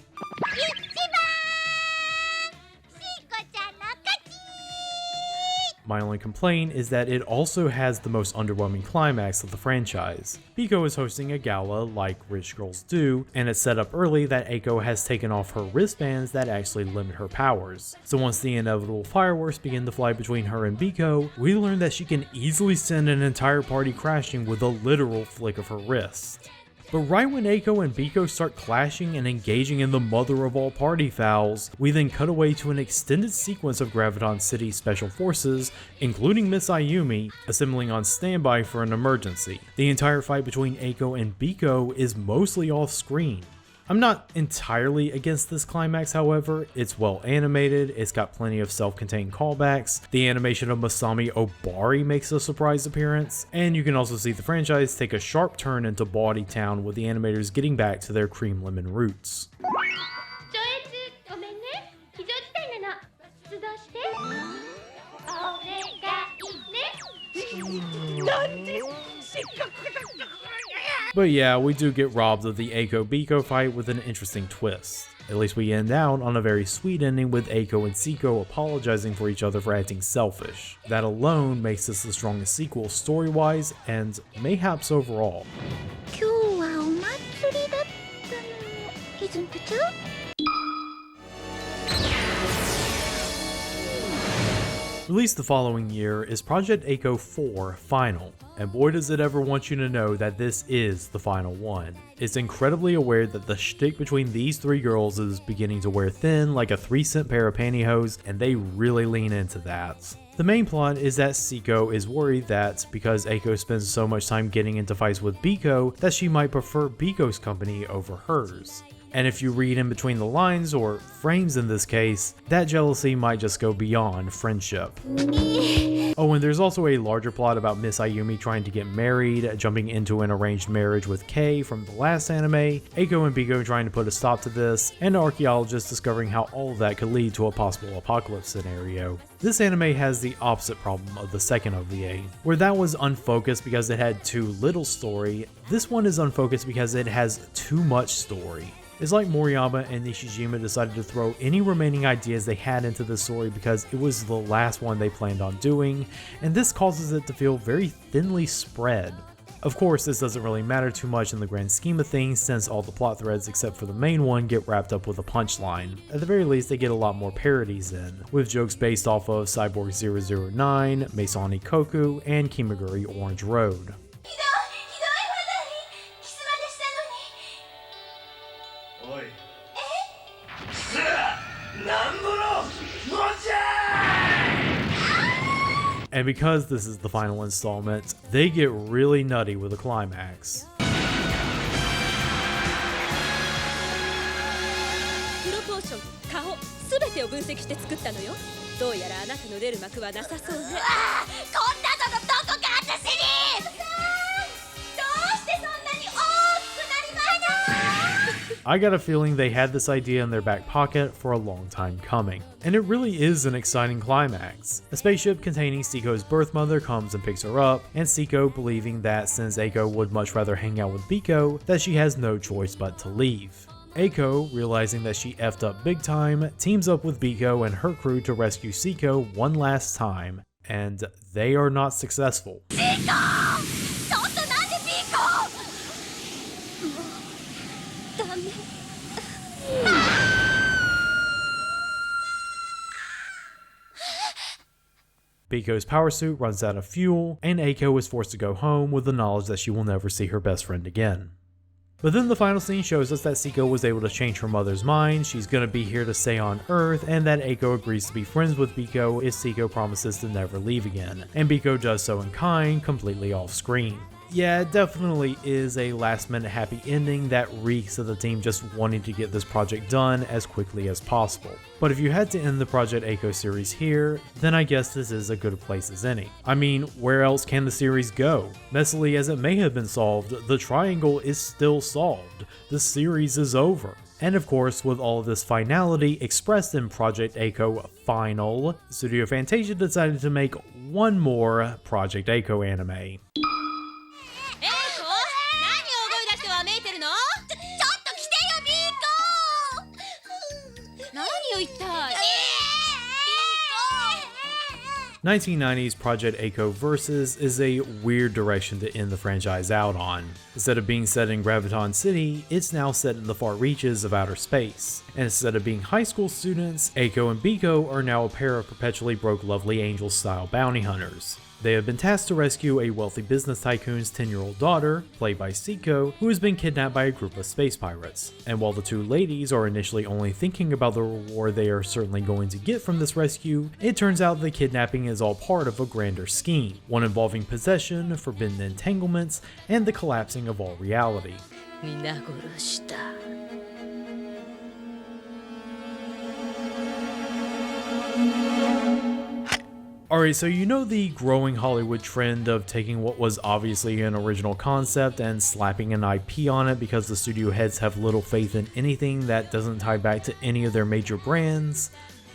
My only complaint is that it also has the most underwhelming climax of the franchise. Biko is hosting a gala like rich girls do, and it's set up early that Eiko has taken off her wristbands that actually limit her powers. So once the inevitable fireworks begin to fly between her and Biko, we learn that she can easily send an entire party crashing with a literal flick of her wrist. But right when Eiko and Biko start clashing and engaging in the mother of all party fouls, we then cut away to an extended sequence of Graviton City special forces, including Miss Ayumi, assembling on standby for an emergency. The entire fight between Eiko and Biko is mostly off screen. I'm not entirely against this climax, however. It's well animated, it's got plenty of self-contained callbacks, the animation of Masami Obari makes a surprise appearance, and you can also see the franchise take a sharp turn into Bawdy Town with the animators getting back to their cream lemon roots. But yeah, we do get robbed of the Eiko-Biko fight with an interesting twist. At least we end out on a very sweet ending with Eiko and Seiko apologizing for each other for acting selfish. That alone makes this the strongest sequel story-wise and mayhaps overall. Released the following year is Project Eiko 4 Final, and boy does it ever want you to know that this is the final one. It's incredibly aware that the shtick between these three girls is beginning to wear thin like a 3-cent pair of pantyhose, and they really lean into that. The main plot is that Seiko is worried that because Eiko spends so much time getting into fights with Biko, that she might prefer Biko's company over hers. And if you read in between the lines, or frames in this case, that jealousy might just go beyond friendship. Oh, and there's also a larger plot about Miss Ayumi trying to get married, jumping into an arranged marriage with Kei from the last anime, Eiko and Biko trying to put a stop to this, and archaeologists discovering how all of that could lead to a possible apocalypse scenario. This anime has the opposite problem of the second OVA, where that was unfocused because it had too little story. This one is unfocused because it has too much story. It's like Moriyama and Nishijima decided to throw any remaining ideas they had into the story because it was the last one they planned on doing, and this causes it to feel very thinly spread. Of course, this doesn't really matter too much in the grand scheme of things since all the plot threads except for the main one get wrapped up with a punchline. At the very least, they get a lot more parodies in, with jokes based off of Cyborg 009, Meisani Koku, and Kimaguri Orange Road. And because this is the final installment, they get really nutty with the climax. プロポモーション、顔、すべてを分析して作ったのよ。どうやらあなたの出る幕はなさそうね。こんなのどこか私にどうしてそんなに大きくなりました？ I got a feeling they had this idea in their back pocket for a long time coming. And it really is an exciting climax. A spaceship containing Seiko's birth mother comes and picks her up, and Seiko, believing that since Eiko would much rather hang out with Biko, that she has no choice but to leave. Eiko, realizing that she effed up big time, teams up with Biko and her crew to rescue Seiko one last time, and they are not successful. Biko's power suit runs out of fuel, and Eiko is forced to go home with the knowledge that she will never see her best friend again. But then the final scene shows us that Seiko was able to change her mother's mind, she's gonna be here to stay on Earth, and that Eiko agrees to be friends with Biko if Seiko promises to never leave again. And Biko does so in kind, completely off screen. Yeah, it definitely is a last minute happy ending that reeks of the team just wanting to get this project done as quickly as possible. But if you had to end the Project Eiko series here, then I guess this is as good a place as any. I mean, where else can the series go? Messily as it may have been solved, the triangle is still solved. The series is over. And of course, with all of this finality expressed in Project Eiko Final, Studio Fantasia decided to make one more Project Eiko anime. '90s Project Eiko Versus is a weird direction to end the franchise out on. Instead of being set in Graviton City, it's now set in the far reaches of outer space. And instead of being high school students, Eiko and Biko are now a pair of perpetually broke lovely angel style bounty hunters. They have been tasked to rescue a wealthy business tycoon's 10-year-old daughter, played by Seiko, who has been kidnapped by a group of space pirates. And while the two ladies are initially only thinking about the reward they are certainly going to get from this rescue, it turns out the kidnapping is all part of a grander scheme, one involving possession, forbidden entanglements, and the collapsing of all reality. Alright, so you know the growing Hollywood trend of taking what was obviously an original concept and slapping an IP on it because the studio heads have little faith in anything that doesn't tie back to any of their major brands?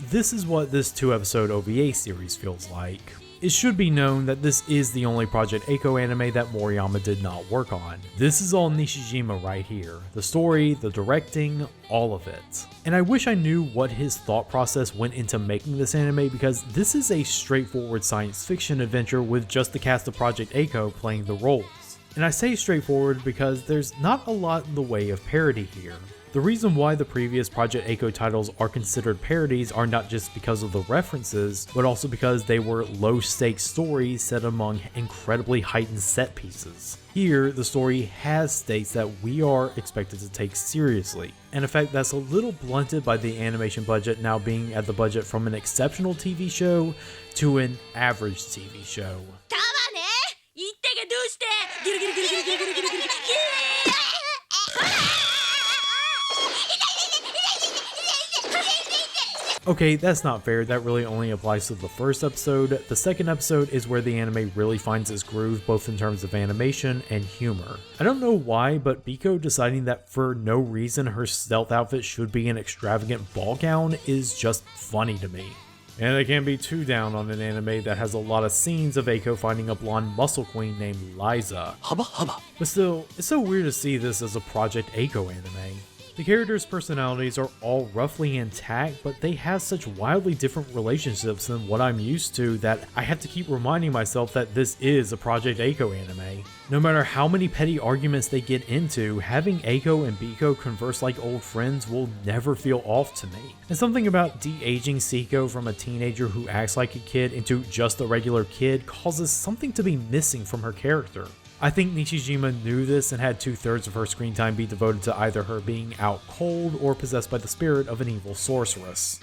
This is what this 2-episode OVA series feels like. It should be known that this is the only Project Eiko anime that Moriyama did not work on. This is all Nishijima right here. The story, the directing, all of it. And I wish I knew what his thought process went into making this anime, because this is a straightforward science fiction adventure with just the cast of Project Eiko playing the roles. And I say straightforward because there's not a lot in the way of parody here. The reason why the previous Project Eiko titles are considered parodies are not just because of the references, but also because they were low-stakes stories set among incredibly heightened set pieces. Here, the story has stakes that we are expected to take seriously, and in fact that's a little blunted by the animation budget now being at the budget from an exceptional TV show to an average TV show. Okay, that's not fair, that really only applies to the first episode. The second episode is where the anime really finds its groove both in terms of animation and humor. I don't know why, but Biko deciding that for no reason her stealth outfit should be an extravagant ball gown is just funny to me. And I can't be too down on an anime that has a lot of scenes of Eiko finding a blonde muscle queen named Liza. But still, it's so weird to see this as a Project Eiko anime. The characters' personalities are all roughly intact, but they have such wildly different relationships than what I'm used to that I have to keep reminding myself that this is a Project Eiko anime. No matter how many petty arguments they get into, having Eiko and Biko converse like old friends will never feel off to me. And something about de-aging Seiko from a teenager who acts like a kid into just a regular kid causes something to be missing from her character. I think Nishijima knew this and had 2/3 of her screen time be devoted to either her being out cold or possessed by the spirit of an evil sorceress.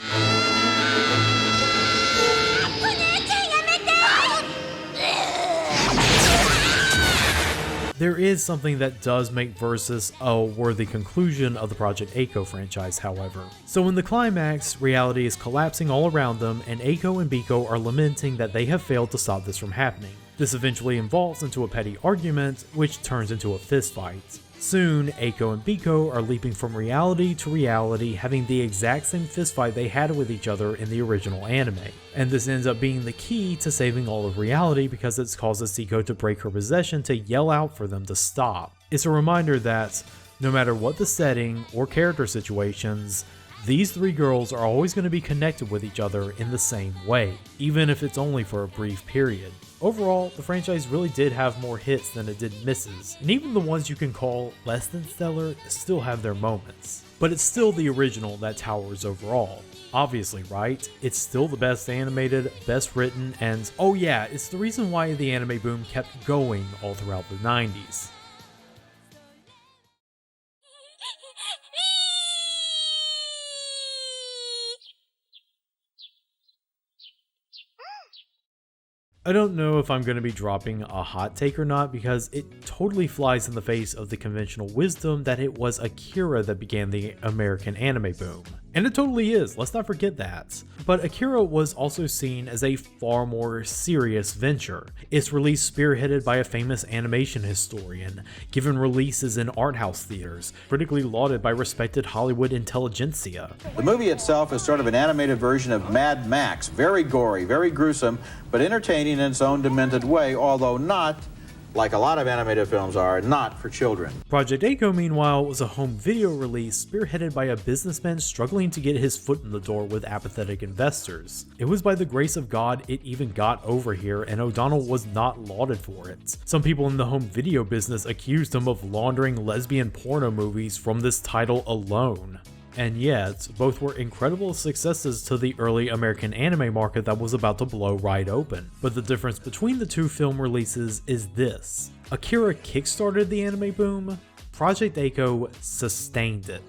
There is something that does make Versus a worthy conclusion of the Project Eiko franchise, however. So in the climax, reality is collapsing all around them, and Eiko and Biko are lamenting that they have failed to stop this from happening. This eventually evolves into a petty argument, which turns into a fistfight. Soon, Eiko and Biko are leaping from reality to reality, having the exact same fistfight they had with each other in the original anime. And this ends up being the key to saving all of reality because it causes Seiko to break her possession to yell out for them to stop. It's a reminder that, no matter what the setting or character situations, these three girls are always going to be connected with each other in the same way, even if it's only for a brief period. Overall, the franchise really did have more hits than it did misses, and even the ones you can call less than stellar still have their moments. But it's still the original that towers overall. Obviously, right? It's still the best animated, best written, and oh yeah, it's the reason why the anime boom kept going all throughout the 90s. I don't know if I'm going to be dropping a hot take or not because it totally flies in the face of the conventional wisdom that it was Akira that began the American anime boom. And it totally is, let's not forget that. But Akira was also seen as a far more serious venture. Its release spearheaded by a famous animation historian, given releases in art house theaters, critically lauded by respected Hollywood intelligentsia. The movie itself is sort of an animated version of Mad Max, very gory, very gruesome, but entertaining in its own demented way, although not, like a lot of animated films are, not for children. Project Eiko, meanwhile, was a home video release spearheaded by a businessman struggling to get his foot in the door with apathetic investors. It was by the grace of God it even got over here, and O'Donnell was not lauded for it. Some people in the home video business accused him of laundering lesbian porno movies from this title alone. And yet, both were incredible successes to the early American anime market that was about to blow right open. But the difference between the two film releases is this. Akira kickstarted the anime boom, Project Eiko sustained it.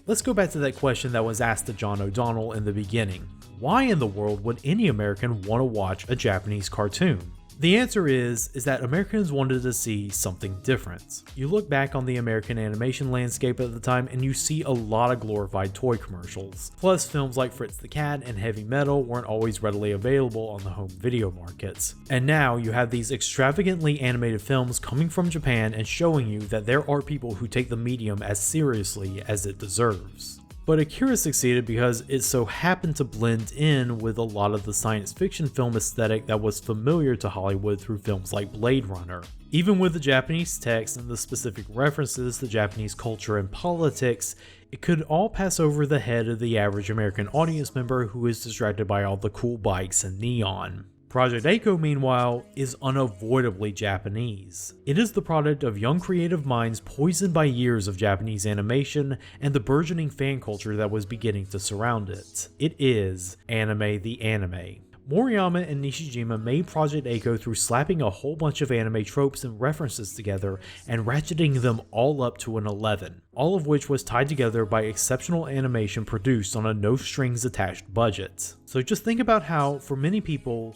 Let's go back to that question that was asked to John O'Donnell in the beginning. Why in the world would any American want to watch a Japanese cartoon? The answer is that Americans wanted to see something different. You look back on the American animation landscape at the time and you see a lot of glorified toy commercials. Plus, films like Fritz the Cat and Heavy Metal weren't always readily available on the home video markets. And now you have these extravagantly animated films coming from Japan and showing you that there are people who take the medium as seriously as it deserves. But Akira succeeded because it so happened to blend in with a lot of the science fiction film aesthetic that was familiar to Hollywood through films like Blade Runner. Even with the Japanese text and the specific references to Japanese culture and politics, it could all pass over the head of the average American audience member who is distracted by all the cool bikes and neon. Project Eiko, meanwhile, is unavoidably Japanese. It is the product of young creative minds poisoned by years of Japanese animation and the burgeoning fan culture that was beginning to surround it. It is anime the anime. Moriyama and Nishijima made Project Eiko through slapping a whole bunch of anime tropes and references together and ratcheting them all up to an 11, all of which was tied together by exceptional animation produced on a no-strings-attached budget. So just think about how, for many people,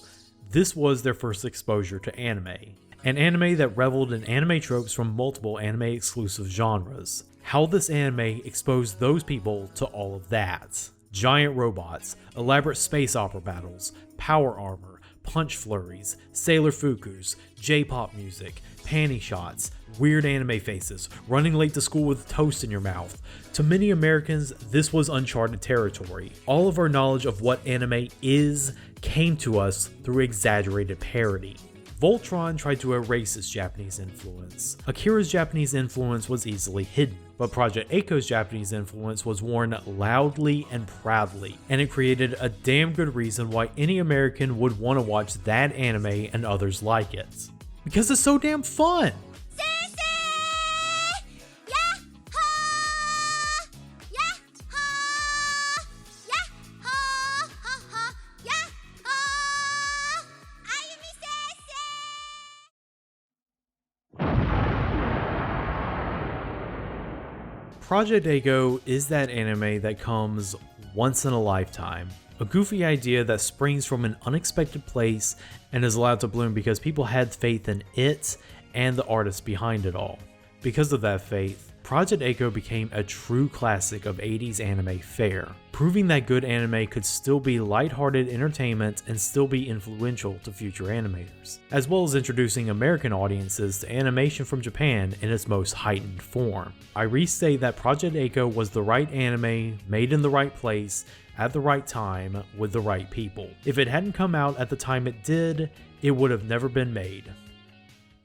this was their first exposure to anime. An anime that reveled in anime tropes from multiple anime-exclusive genres. How this anime exposed those people to all of that. Giant robots, elaborate space opera battles, power armor, punch flurries, Sailor Fukus, J-pop music, Pantyshots, weird anime faces, running late to school with toast in your mouth. To many Americans, this was uncharted territory. All of our knowledge of what anime is came to us through exaggerated parody. Voltron tried to erase its Japanese influence. Akira's Japanese influence was easily hidden, but Project Eiko's Japanese influence was worn loudly and proudly, and it created a damn good reason why any American would want to watch that anime and others like it. Because it's so damn fun! Project Eiko is that anime that comes once in a lifetime. A goofy idea that springs from an unexpected place and is allowed to bloom because people had faith in it and the artists behind it all. Because of that faith, Project A-ko became a true classic of 80s anime fare, proving that good anime could still be lighthearted entertainment and still be influential to future animators, as well as introducing American audiences to animation from Japan in its most heightened form. I restate that Project A-ko was the right anime, made in the right place, at the right time, with the right people. If it hadn't come out at the time it did, it would have never been made.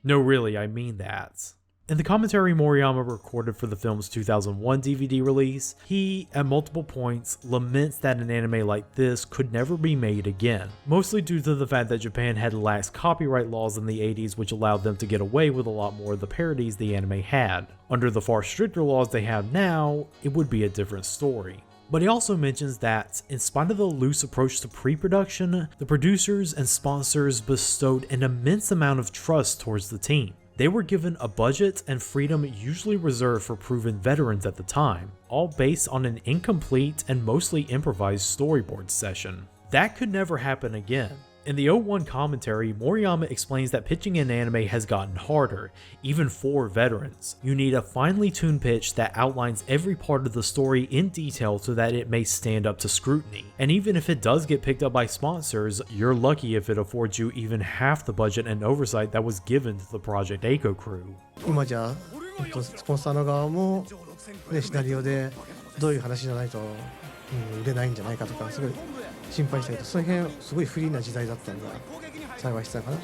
No, really, I mean that. In the commentary Moriyama recorded for the film's 2001 DVD release, he, at multiple points, laments that an anime like this could never be made again, mostly due to the fact that Japan had lax copyright laws in the 80s which allowed them to get away with a lot more of the parodies the anime had. Under the far stricter laws they have now, it would be a different story. But he also mentions that, in spite of the loose approach to pre-production, the producers and sponsors bestowed an immense amount of trust towards the team. They were given a budget and freedom usually reserved for proven veterans at the time, all based on an incomplete and mostly improvised storyboard session. That could never happen again. In the 01 commentary, Moriyama explains that pitching an anime has gotten harder, even for veterans. You need a finely tuned pitch that outlines every part of the story in detail so that it may stand up to scrutiny. And even if it does get picked up by sponsors, you're lucky if it affords you even half the budget and oversight that was given to the Project A-ko crew. 今じゃスポンサーの側も、ね、シナリオでどういう話じゃないと、売れないんじゃないかとかすごい心配したけど、その辺すごい不利な時代だったんだ。幸いしてたかな。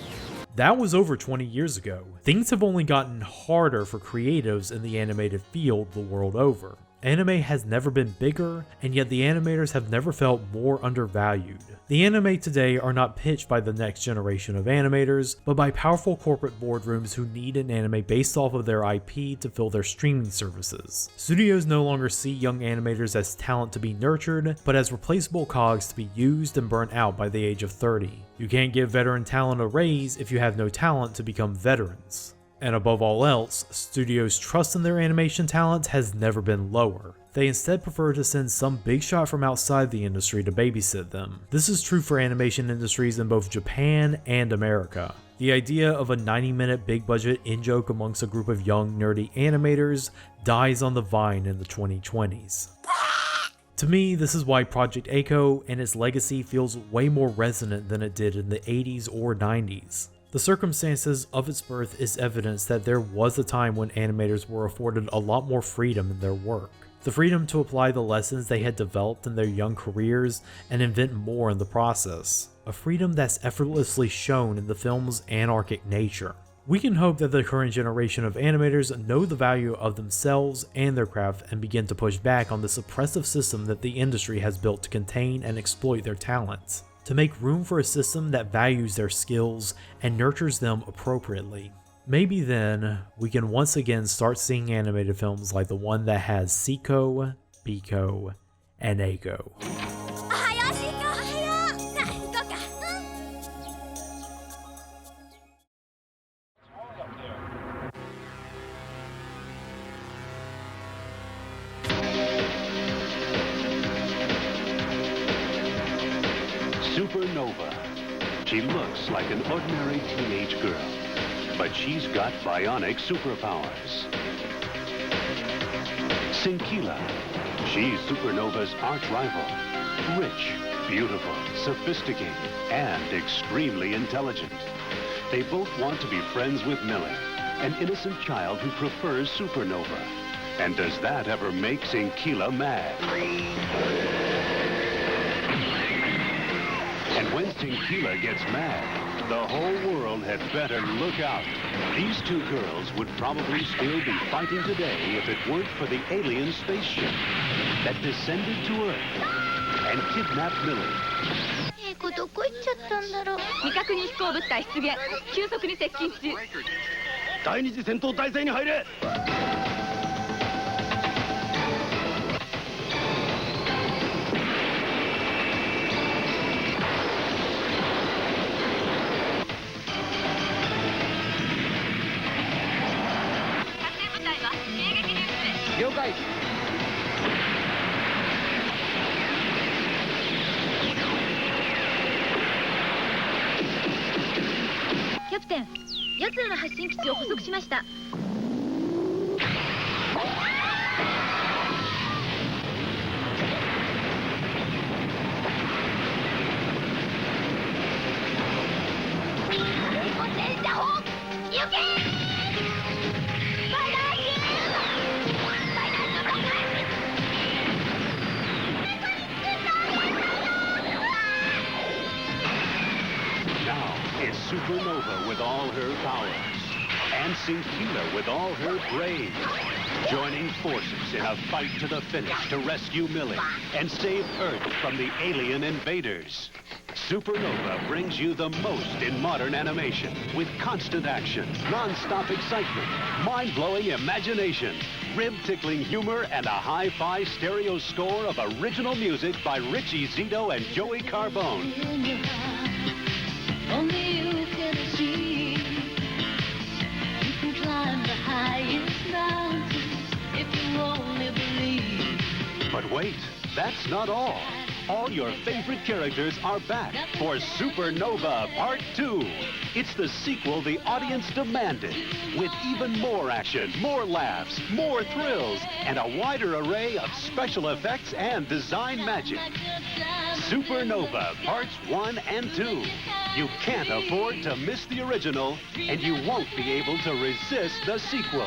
That was over 20 years ago. Things have only gotten harder for creatives in the animated field the world over. Anime has never been bigger, and yet the animators have never felt more undervalued. The anime today are not pitched by the next generation of animators, but by powerful corporate boardrooms who need an anime based off of their IP to fill their streaming services. Studios no longer see young animators as talent to be nurtured, but as replaceable cogs to be used and burnt out by the age of 30. You can't give veteran talent a raise if you have no talent to become veterans. And above all else, studios' trust in their animation talent has never been lower. They instead prefer to send some big shot from outside the industry to babysit them. This is true for animation industries in both Japan and America. The idea of a 90-minute big-budget in-joke amongst a group of young, nerdy animators dies on the vine in the 2020s. To me, this is why Project A-ko and its legacy feels way more resonant than it did in the 80s or 90s. The circumstances of its birth is evidence that there was a time when animators were afforded a lot more freedom in their work. The freedom to apply the lessons they had developed in their young careers and invent more in the process. A freedom that's effortlessly shown in the film's anarchic nature. We can hope that the current generation of animators know the value of themselves and their craft and begin to push back on this oppressive system that the industry has built to contain and exploit their talents. To make room for a system that values their skills and nurtures them appropriately. Maybe then, we can once again start seeing animated films like the one that has Seiko, Biko, and A-ko. Supernova. She looks like an ordinary teenage girl, but she's got bionic superpowers. Sinkila. She's Supernova's arch rival. Rich, beautiful, sophisticated, and extremely intelligent. They both want to be friends with Millie, an innocent child who prefers Supernova. And does that ever make Sinkila mad? And when Sinkila gets mad, the whole world had better look out. These two girls would probably still be fighting today if it weren't for the alien spaceship that descended to Earth and kidnapped Millie. どこ行っちゃったんだろう。未確認飛行物体出現。急速に接近中。第二次戦闘態勢に入れ。了解。キャプテン、奴らの発信基地を捕捉しました。Supernova with all her powers, and Cinderella with all her brains, joining forces in a fight to the finish to rescue Millie and save Earth from the alien invaders. Supernova brings you the most in modern animation, with constant action, non-stop excitement, mind-blowing imagination, rib-tickling humor, and a hi-fi stereo score of original music by Richie Zito and Joey Carbone. Only you can achieve. You can climb the highest mountains if you only believe. But wait, that's not all. All your favorite characters are back for Supernova Part 2. It's the sequel the audience demanded, with even more action, more laughs, more thrills, and a wider array of special effects and design magic. Supernova Parts 1 and 2. You can't afford to miss the original, and you won't be able to resist the sequel.